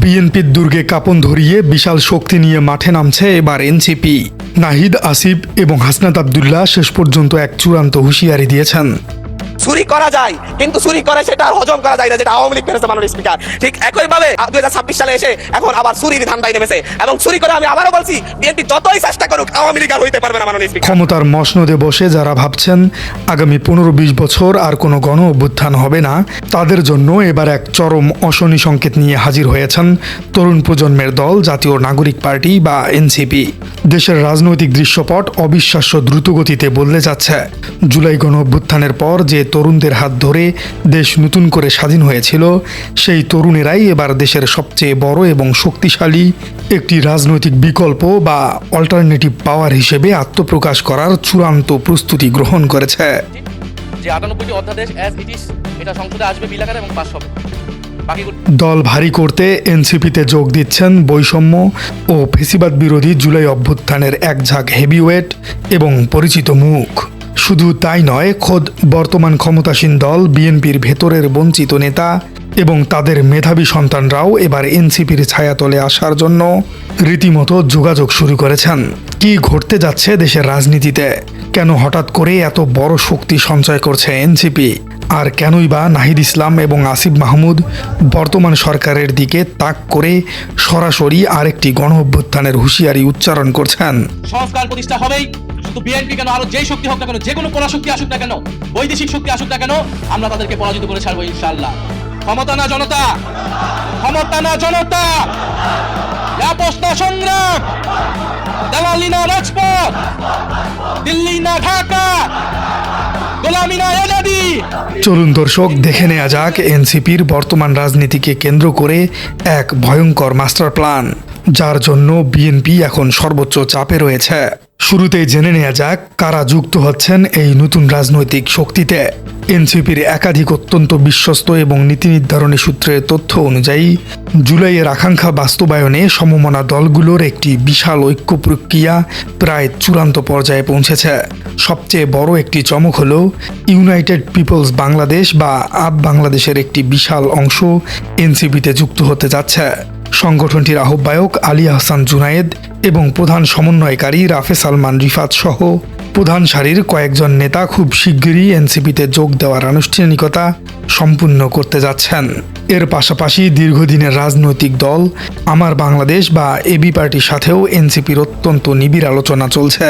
বিএনপির দুর্গে কাঁপন ধরিয়ে বিশাল শক্তি নিয়ে মাঠে নামছে এবার এনসিপি। নাহিদ আসিফ এবং হাসনাত আব্দুল্লাহ শেষ পর্যন্ত এক চূড়ান্ত হুঁশিয়ারি দিয়েছেন। চুরি করা যায়, কিন্তু চুরি করে সেটা হজম করা যায় না, যেটা আওয়ামী লীগ করেছে মাননীয় স্পিকার। ঠিক একইভাবে 2026 সালে এসে এখন আবার চুরির ধান্দায় নেমেছে এবং চুরি করে আমি আবারও বলছি, বিএনপি যতই চেষ্টা করুক আওয়ামী লীগ আর হইতে পারবে না মাননীয় স্পিকার। ক্ষমতার মসনদে বসে যারা ভাবছেন আগামী 15-20 বছর আর কোনো গণ অভ্যুত্থান হবে না, তাদের জন্য এবার এক চরম অশনি সংকেত নিয়ে হাজির হয়েছেন তরুণ প্রজন্মের দল জাতীয় নাগরিক পার্টি বা এনসিপি। দেশের রাজনৈতিক দৃশ্যপট অবিশ্বাস্য দ্রুতগতিতে বদলে যাচ্ছে। জুলাই গণ অভ্যুত্থানের পর যে তরুণদের হাত ধরে দেশ নতুন করে স্বাধীন হয়েছিল, সেই তরুণেরাই এবার দেশের সবচেয়ে বড় এবং শক্তিশালী একটি রাজনৈতিক বিকল্প বা অল্টারনেটিভ পাওয়ার হিসেবে আত্মপ্রকাশ করার চূড়ান্ত প্রস্তুতি গ্রহণ করেছে। যে 98টি অধ্যাদেশ অ্যাজ ইট ইজ এটা সংসদে আসবে বিল আকারে এবং পাস হবে। দল ভারী করতে এনসিপিতে যোগ দিচ্ছেন বৈষম্য ও ফেসিবাদ বিরোধী জুলাই অভ্যুত্থানের এক ঝাঁক হেভিওয়েট এবং পরিচিত মুখ। শুধু তাই নয়, খোদ বর্তমান ক্ষমতাসীন দল বিএনপির ভেতরের বঞ্চিত নেতা এবং তাদের মেধাবী সন্তানরাও এবার এনসিপির ছায়াতলে আসার জন্য রীতিমতো যোগাযোগ শুরু করেছেন। কি ঘটতে যাচ্ছে দেশের রাজনীতিতে? কেন হঠাৎ করে এত বড় শক্তি সঞ্চয় করছে এনসিপি? আর কেনই বা নাহিদ ইসলাম এবং আসিফ মাহমুদ বর্তমান সরকারের দিকে তাক করে সরাসরি আরেকটি গণ অভ্যুত্থানের হুঁশিয়ারি উচ্চারণ করছেন? সংস্কার প্রতিষ্ঠা হবেই, শুধু বিএনপি কেন, আরো যেই শক্তি হোক না কেন, যে কোনো পরাশক্তি আসুক না কেন, বৈদেশিক শক্তি আসুক না কেন, আমরা তাদেরকে পরাজিত করে ছাড়বো ইনশাআল্লাহ। ক্ষমতা না জনতা, ক্ষমতা না জনতা, আপোষ না সংগ্রাম, দেওয়ালি না রাজপথ, দিল্লি না ঢাকা, গোলামি না আজাদি। চলুন দর্শক, দেখে নেওয়া যাক এনসিপির বর্তমান রাজনীতিকে কেন্দ্র করে এক ভয়ঙ্কর মাস্টার প্ল্যান, যার জন্য বিএনপি এখন সর্বোচ্চ চাপে রয়েছে। শুরুতেই জেনে নেওয়া যাক কারা যুক্ত হচ্ছেন এই নতুন রাজনৈতিক শক্তিতে। এনসিপির একাধিক অত্যন্ত বিশ্বস্ত এবং নীতি নির্ধারণী সূত্রের তথ্য অনুযায়ী জুলাইয়ের আকাঙ্ক্ষা বাস্তবায়নে সমমনা দলগুলোর একটি বিশাল ঐক্য প্রক্রিয়া প্রায় চূড়ান্ত পর্যায়ে পৌঁছেছে। সবচেয়ে বড় একটি চমক হল ইউনাইটেড পিপলস বাংলাদেশ বা আপ বাংলাদেশের একটি বিশাল অংশ এনসিপিতে যুক্ত হতে যাচ্ছে। সংগঠনটির আহ্বায়ক আলী আহসান জুনায়েদ এবং প্রধান সমন্বয়কারী রাফে সালমান রিফাত সহ প্রধান সারির কয়েকজন নেতা খুব শিগগিরই এনসিপিতে যোগ দেওয়ার আনুষ্ঠানিকতা সম্পূর্ণ করতে যাচ্ছেন। এর পাশাপাশি দীর্ঘদিনের রাজনৈতিক দল আমার বাংলাদেশ বা এবি পার্টির সাথেও এনসিপির অত্যন্ত নিবিড় আলোচনা চলছে।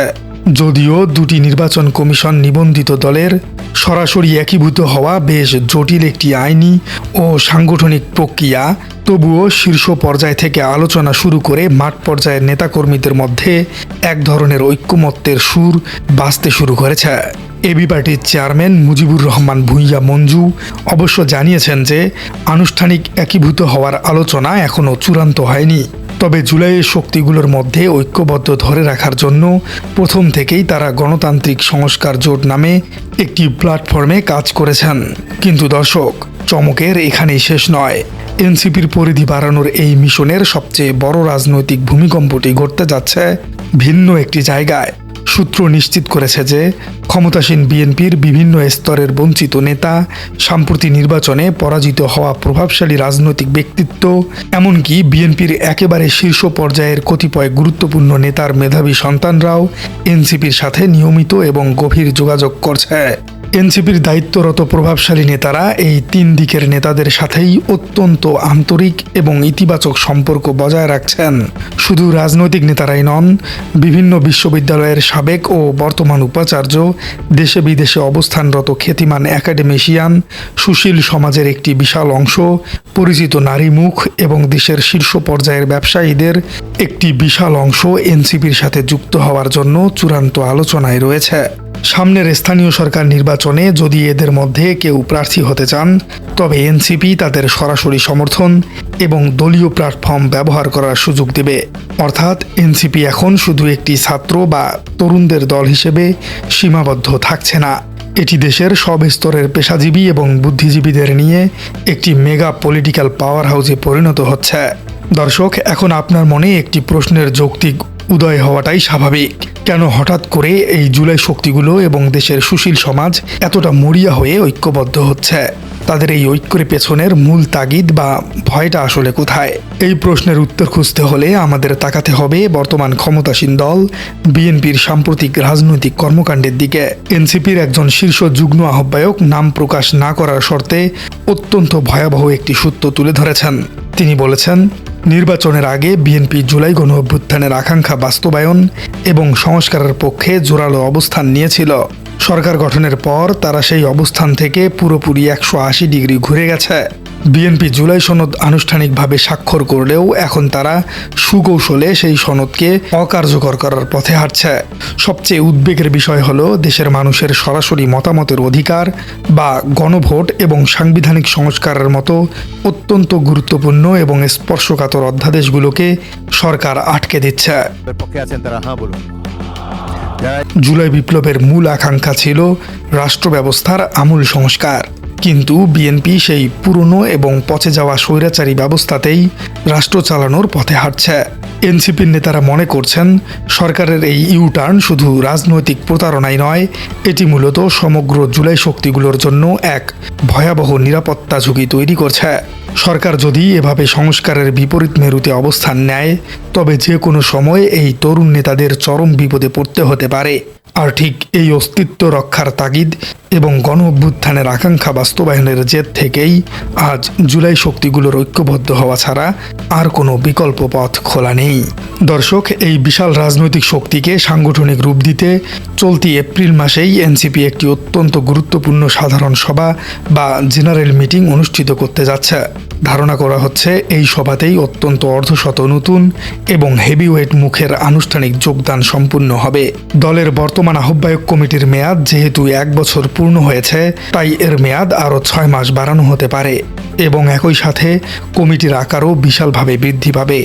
যদিও দুটি নির্বাচন কমিশন নিবন্ধিত দলের সরাসরি একীভূত হওয়া বেশ জটিল একটি আইনি ও সাংগঠনিক প্রক্রিয়া, তবুও শীর্ষ পর্যায় থেকে আলোচনা শুরু করে মাঠ পর্যায়ের নেতাকর্মীদের মধ্যে এক ধরনের ঐক্যমত্যের সুর বাজতে শুরু করেছে। এবি পার্টির চেয়ারম্যান মুজিবুর রহমান ভূঁইয়া মঞ্জু অবশ্য জানিয়েছেন যে আনুষ্ঠানিক একীভূত হওয়ার আলোচনা এখনও চূড়ান্ত হয়নি। তবে জুলাইয়ের শক্তিগুলোর মধ্যে ঐক্যবদ্ধ ধরে রাখার জন্য প্রথম থেকেই তারা গণতান্ত্রিক সংস্কার জোট নামে একটি প্ল্যাটফর্মে কাজ করেছেন। কিন্তু দর্শক, চমকের এখানেই শেষ নয়। এনসিপির পরিধি বাড়ানোর এই মিশনের সবচেয়ে বড় রাজনৈতিক ভূমিকম্পটি ঘটতে যাচ্ছে ভিন্ন একটি জায়গায়। সূত্র নিশ্চিত করেছে যে ক্ষমতাসীন বিএনপির বিভিন্ন স্তরের বঞ্চিত নেতা, সাম্প্রতিক নির্বাচনে পরাজিত হওয়া প্রভাবশালী রাজনৈতিক ব্যক্তিত্ব, এমনকি বিএনপির একেবারে শীর্ষ পর্যায়ের কতিপয় গুরুত্বপূর্ণ নেতার মেধাবী সন্তানরাও এনসিপির সাথে নিয়মিত এবং গভীর যোগাযোগ করছে। এনসিপির দায়িত্বরত প্রভাবশালী নেতারা এই তিন দিকের নেতাদের সাথেই অত্যন্ত আন্তরিক এবং ইতিবাচক সম্পর্ক বজায় রাখছেন। শুধু রাজনৈতিক নেতারাই নন, বিভিন্ন বিশ্ববিদ্যালয়ের সাবেক ও বর্তমান উপাচার্য, দেশে বিদেশে অবস্থানরত খ্যাতিমান একাডেমিশিয়ান, সুশীল সমাজের একটি বিশাল অংশ, পরিচিত নারী মুখ এবং দেশের শীর্ষ পর্যায়ের ব্যবসায়ীদের একটি বিশাল অংশ এনসিপির সাথে যুক্ত হওয়ার জন্য চূড়ান্ত আলোচনায় রয়েছে। সামনের স্থানীয় সরকার নির্বাচনে যদি এদের মধ্যে কেউ প্রার্থী হতে চান, তবে এনসিপি তাদের সরাসরি সমর্থন এবং দলীয় প্ল্যাটফর্ম ব্যবহার করার সুযোগ দেবে। অর্থাৎ এনসিপি এখন শুধু একটি ছাত্র বা তরুণদের দল হিসেবে সীমাবদ্ধ থাকছে না, এটি দেশের সব স্তরের পেশাজীবী এবং বুদ্ধিজীবীদের নিয়ে একটি মেগা পলিটিক্যাল পাওয়ার হাউসে পরিণত হচ্ছে। দর্শক, এখন আপনার মনে একটি প্রশ্নের যৌক্তিক উদয় হওয়াটাই স্বাভাবিক। কেন হঠাৎ করে এই জুলাই শক্তিগুলো এবং দেশের সুশীল সমাজ এতটা মরিয়া হয়ে ঐক্যবদ্ধ হচ্ছে? তাদের এই ঐক্যের পেছনের মূল তাগিদ বা ভয়টা আসলে কোথায়? এই প্রশ্নের উত্তর খুঁজতে হলে আমাদের তাকাতে হবে বর্তমান ক্ষমতাসীন দল বিএনপির সাম্প্রতিক রাজনৈতিক কর্মকাণ্ডের দিকে। এনসিপির একজন শীর্ষ যুগ্ম আহ্বায়ক নাম প্রকাশ না করার শর্তে অত্যন্ত ভয়াবহ একটি সূত্র তুলে ধরেছেন। তিনি বলেছেন, নির্বাচনের আগে বিএনপি জুলাই গণ অভ্যুত্থানের আকাঙ্ক্ষা বাস্তবায়ন এবং সংস্কারের পক্ষে জোরালো অবস্থান নিয়েছিল। সরকার গঠনের পর তারা সেই অবস্থান থেকে পুরোপুরি 180 ডিগ্রি ঘুরে গেছে। বিএনপি জুলাই সনদ আনুষ্ঠানিকভাবে স্বাক্ষর করলেও এখন তারা সুকৌশলে সেই সনদকে অকার্যকর করার পথে হাঁটছে। সবচেয়ে উদ্বেগের বিষয় হলো দেশের মানুষের সরাসরি মতামতের অধিকার বা গণভোট এবং সাংবিধানিক সংস্কারের মতো অত্যন্ত গুরুত্বপূর্ণ এবং স্পর্শকাতর অধ্যাদেশগুলোকে সরকার আটকে দিচ্ছে। পক্ষে আছেন তারা হ্যাঁ বলুন। জুলাই বিপ্লবের মূল আকাঙ্ক্ষা ছিল রাষ্ট্র ব্যবস্থার আমূল সংস্কার, কিন্তু বিএনপি সেই পুরনো এবং পচে যাওয়া স্বৈরাচারী ব্যবস্থাতেই রাষ্ট্র চালানোর পথে হাঁটছে। এনসিপির নেতারা মনে করছেন সরকারের এই ইউটার্ন শুধু রাজনৈতিক প্রতারণাই নয়, এটি মূলত সমগ্র জুলাই শক্তিগুলোর জন্য এক ভয়াবহ নিরাপত্তা ঝুঁকি তৈরি করছে। সরকার যদি এভাবে সংস্কারের বিপরীত মেরুতে অবস্থান নেয়, তবে যে কোনো সময় এই তরুণ নেতাদের চরম বিপদে পড়তে হতে পারে। আর ঠিক এই অস্তিত্ব রক্ষার তাগিদ এবং গণ অভ্যুত্থানের আকাঙ্ক্ষা বাস্তবায়নের জেদ থেকেই আজ জুলাই শক্তিগুলোর ঐক্যবদ্ধ হওয়া ছাড়া আর কোনো বিকল্প পথ খোলা নেই। দর্শক, এই বিশাল রাজনৈতিক শক্তিকে সাংগঠনিক রূপ দিতে চলতি এপ্রিল মাসেই এনসিপি একটি অত্যন্ত গুরুত্বপূর্ণ সাধারণ সভা বা জেনারেল মিটিং অনুষ্ঠিত করতে যাচ্ছে। ধারণা করা হচ্ছে এই সভাতেই অত্যন্ত অর্ধশত নতুন এবং হেভিওয়েট মুখের আনুষ্ঠানিক যোগদান সম্পূর্ণ হবে। দলের বর্তমান আহ্বায়ক কমিটির মেয়াদ যেহেতু 1 বছর পূর্ণ হয়েছে, তাই এর মেয়াদ আরও 6 মাস বাড়ানো হতে পারে এবং একই সাথে কমিটির আকারও বিশালভাবে বৃদ্ধি পাবে।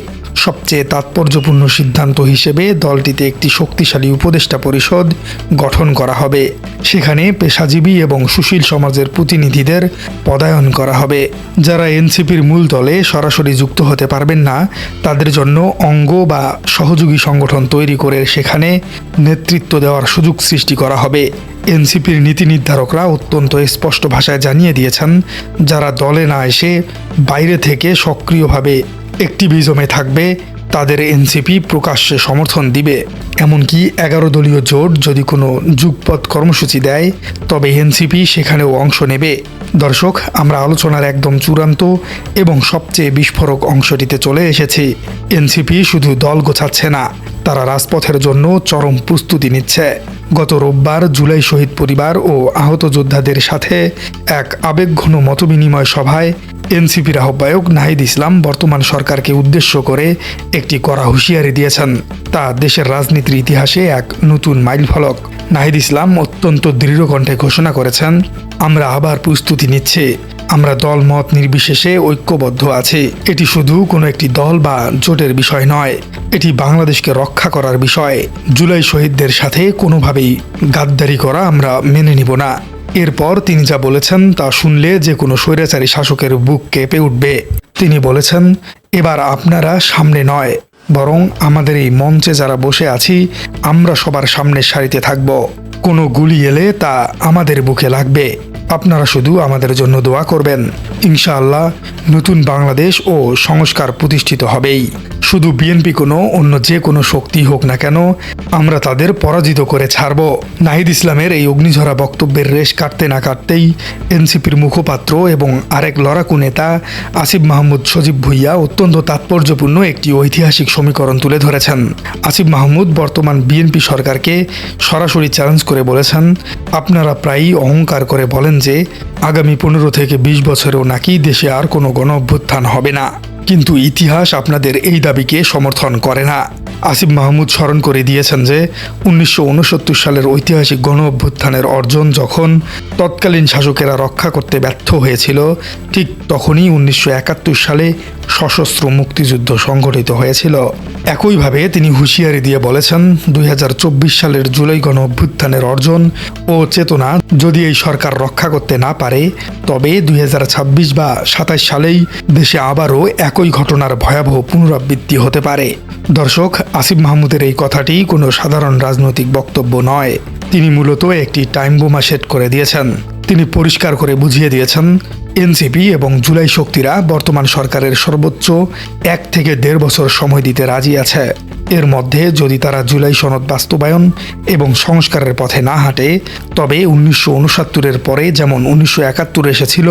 সবচেয়ে তাৎপর্যপূর্ণ সিদ্ধান্ত হিসেবে দলটিতে একটি শক্তিশালী উপদেষ্টা পরিষদ গঠন করা হবে। সেখানে পেশাজীবী এবং সুশীল সমাজের প্রতিনিধিদের পদায়ন করা হবে। যারা এনসিপির মূল দলে সরাসরি যুক্ত হতে পারবেন না, তাদের জন্য অঙ্গ বা সহযোগী সংগঠন তৈরি করে সেখানে নেতৃত্ব দেওয়ার সুযোগ সৃষ্টি করা হবে। এনসিপির নীতি নির্ধারকরা অত্যন্ত স্পষ্ট ভাষায় জানিয়ে দিয়েছেন, যারা দলে না এসে বাইরে থেকে সক্রিয়ভাবে অ্যাক্টিভিজমে থাকবে তাদের এনসিপি প্রকাশ্যে সমর্থন দিবে। এমনকি 11 দলীয় জোট যদি কোনো যুগপৎ কর্মসূচি দেয়, তবে এনসিপি সেখানেও অংশ নেবে। দর্শক, আমরা আলোচনার একদম চূড়ান্ত এবং সবচেয়ে বিস্ফোরক অংশটিতে চলে এসেছি। এনসিপি শুধু দল গোছাচ্ছে না, তারা রাজপথের জন্য চরম প্রস্তুতি নিচ্ছে। গত রোববার জুলাই শহীদ পরিবার ও আহত যোদ্ধাদের সাথে এক আবেগঘন মতবিনিময় সভায় এনসিপির আহ্বায়ক নাহিদ ইসলাম বর্তমান সরকারকে উদ্দেশ্য করে একটি কড়া হুঁশিয়ারি দিয়েছেন। তা দেশের রাজনীতির ইতিহাসে এক নতুন মাইলফলক। নাহিদ ইসলাম অত্যন্ত দৃঢ় কণ্ঠে ঘোষণা করেছেন, আমরা আবার প্রস্তুতি নিচ্ছি, আমরা দল মত নির্বিশেষে ঐক্যবদ্ধ আছি। এটি শুধু কোনো একটি দল বা জোটের বিষয় নয়, এটি বাংলাদেশকে রক্ষা করার বিষয়। জুলাই শহীদদের সাথে কোনোভাবেই গাদ্দারি করা আমরা মেনে নিব না। এরপর তিনি যা বলেছেন তা শুনলে যে কোনো স্বৈরাচারী শাসকের বুক কেঁপে উঠবে। তিনি বলেছেন, এবার আপনারা সামনে নয়, বরং আমাদের এই মঞ্চে যারা বসে আছি আমরা সবার সামনের সারিতে থাকব। কোনো গুলি এলে তা আমাদের বুকে লাগবে। আপনারা শুধু আমাদের জন্য দোয়া করবেন। ইনশাআল্লাহ নতুন বাংলাদেশ ও সংস্কার প্রতিষ্ঠিত হবেই। শুধু বিএনপি কোনো অন্য যে কোনো শক্তি হোক না কেন, আমরা তাদের পরাজিত করে ছাড়ব। নাহিদ ইসলামের এই অগ্নিঝরা বক্তব্যের রেশ কাটতে না কাটতেই এনসিপির মুখপাত্র এবং আরেক লড়াকু নেতা আসিফ মাহমুদ সজীব ভুইয়া অত্যন্ত তাৎপর্যপূর্ণ একটি ঐতিহাসিক সমীকরণ তুলে ধরেছেন। আসিফ মাহমুদ বর্তমান বিএনপি সরকারকে সরাসরি চ্যালেঞ্জ করে বলেছেন, আপনারা প্রায়ই অহংকার করে বলেন যে আগামী 15 থেকে 20 বছরেও নাকি দেশে আর কোনো গণ অভ্যুত্থান হবে না, কিন্তু ইতিহাস আপনাদের এই দাবিকে সমর্থন করে না। আসিফ মাহমুদ স্মরণ করে দিয়েছেন যে 1969 সালের ঐতিহাসিক গণ অভ্যুত্থানের অর্জন যখন তৎকালীন শাসকেরা রক্ষা করতে ব্যর্থ হয়েছিল, ঠিক তখনই 1971 সালে সশস্ত্র মুক্তিযুদ্ধ সংঘটিত হয়েছিল। একইভাবে তিনি হুঁশিয়ারি দিয়ে বলেছেন 2024 সালের জুলাই গণ অভ্যুত্থানের অর্জন ও চেতনা যদি এই সরকার রক্ষা করতে না পারে তবে 2026 বা 27 সালেই দেশে আবারও একই ঘটনার ভয়াবহ পুনরাবৃত্তি হতে পারে। দর্শক, আসিফ মাহমুদের এই কথাটি কোনো সাধারণ রাজনৈতিক বক্তব্য নয়। তিনি মূলত একটি টাইম বোমা সেট করে দিয়েছেন। তিনি পরিষ্কার করে বুঝিয়ে দিয়েছেন এনসিপি এবং জুলাই শক্তিরা বর্তমান সরকারের সর্বোচ্চ 1 থেকে 1.5 বছর সময় দিতে রাজি আছে। এর মধ্যে যদি তারা জুলাই সনদ বাস্তবায়ন এবং সংস্কারের পথে না হাঁটে তবে 1969-এর পরে যেমন 1971 এসেছিল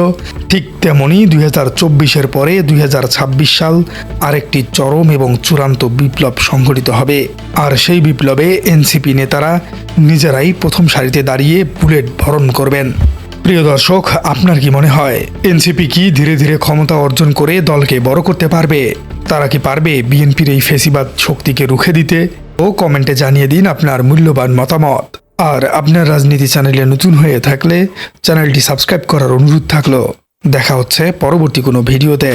ঠিক তেমনি 2024-এর পরে 2026 সাল আরেকটি চরম এবং চূড়ান্ত বিপ্লব সংঘটিত হবে। আর সেই বিপ্লবে এনসিপি নেতারা নিজেরাই প্রথম সারিতে দাঁড়িয়ে বুলেট বরণ করবেন। প্রিয় দর্শক, আপনার কি মনে হয় এনসিপি কি ধীরে ধীরে ক্ষমতা অর্জন করে দলকে বড় করতে পারবে? তারা কি পারবে বিএনপির এই ফেসিবাদ শক্তিকে রুখে দিতে? ও কমেন্টে জানিয়ে দিন আপনার মূল্যবান মতামত। আর আপনার রাজনীতি চ্যানেলে নতুন হয়ে থাকলে চ্যানেলটি সাবস্ক্রাইব করার অনুরোধ থাকলো। দেখা হচ্ছে পরবর্তী কোনো ভিডিওতে।